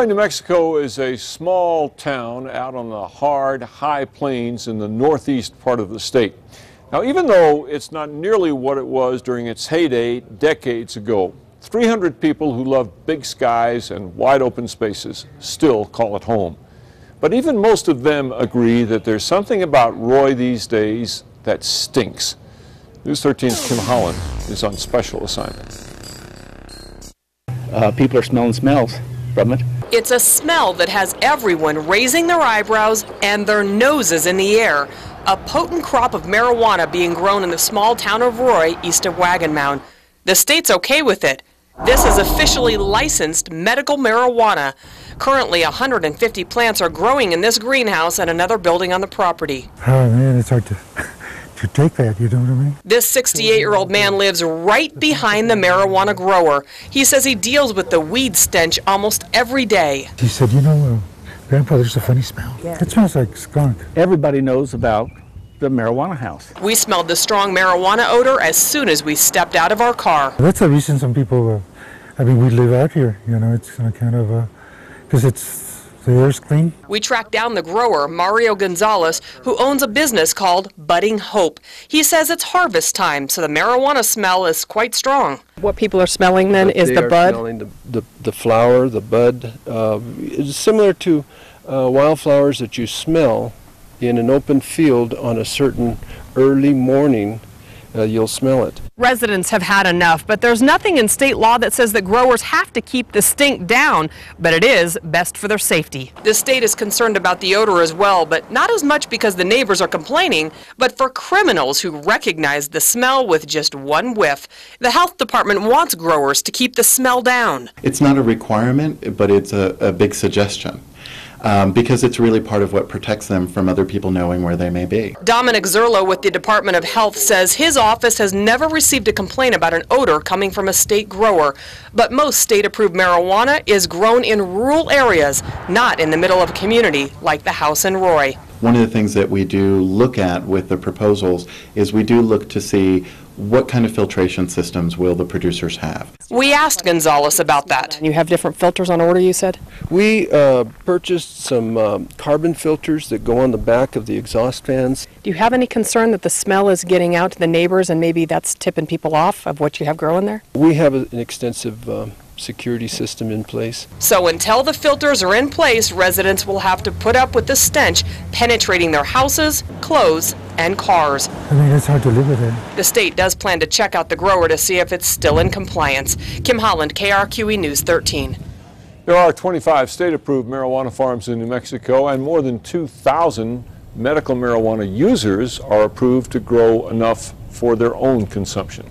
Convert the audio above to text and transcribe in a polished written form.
New Mexico is a small town out on the hard, high plains in the northeast part of the state. Now, even though it's not nearly what it was during its heyday decades ago, 300 people who love big skies and wide open spaces still call it home. But even most of them agree that there's something about Roy these days that stinks. News 13's Kim Holland is on special assignment. People are smelling smells from it. It's a smell that has everyone raising their eyebrows and their noses in the air. A potent crop of marijuana being grown in the small town of Roy, east of Wagon Mound. The state's okay with it. This is officially licensed medical marijuana. Currently, 150 plants are growing in this greenhouse and another building on the property. Oh man, it's hard to take that, you know what I mean? This 68-year-old man lives right behind the marijuana grower. He says he deals with the weed stench almost every day. He said, you know, Grandpa, there's a funny smell. Yeah. It smells like skunk. Everybody knows about the marijuana house. We smelled the strong marijuana odor as soon as we stepped out of our car. That's the reason some people, I mean, we live out here, you know, it's kind of, because the air's clean. We tracked down the grower, Mario Gonzales, who owns a business called Budding Hope. He says it's harvest time, so the marijuana smell is quite strong. What people are smelling then is the bud? They are smelling the flower, the bud. It's similar to wildflowers that you smell in an open field on a certain early morning. You'll smell it. Residents have had enough, but there's nothing in state law that says that growers have to keep the stink down, but it is best for their safety. The state is concerned about the odor as well, but not as much because the neighbors are complaining, but for criminals who recognize the smell with just one whiff. The health department wants growers to keep the smell down. It's not a requirement, but it's a big suggestion. Because it's really part of what protects them from other people knowing where they may be. Dominick Zurlo with the Department of Health says his office has never received a complaint about an odor coming from a state grower. But most state-approved marijuana is grown in rural areas, not in the middle of a community like the house in Roy. One of the things that we do look at with the proposals is we do look to see what kind of filtration systems will the producers have. We asked Gonzales about that. You have different filters on order, you said? We purchased some carbon filters that go on the back of the exhaust fans. Do you have any concern that the smell is getting out to the neighbors and maybe that's tipping people off of what you have growing there? We have an extensive security system in place. So until the filters are in place, residents will have to put up with the stench penetrating their houses, clothes, and cars. I mean, it's hard to live with it. The state does plan to check out the grower to see if it's still in compliance. Kim Holland, KRQE News 13. There are 25 state-approved marijuana farms in New Mexico, and more than 2,000 medical marijuana users are approved to grow enough for their own consumption.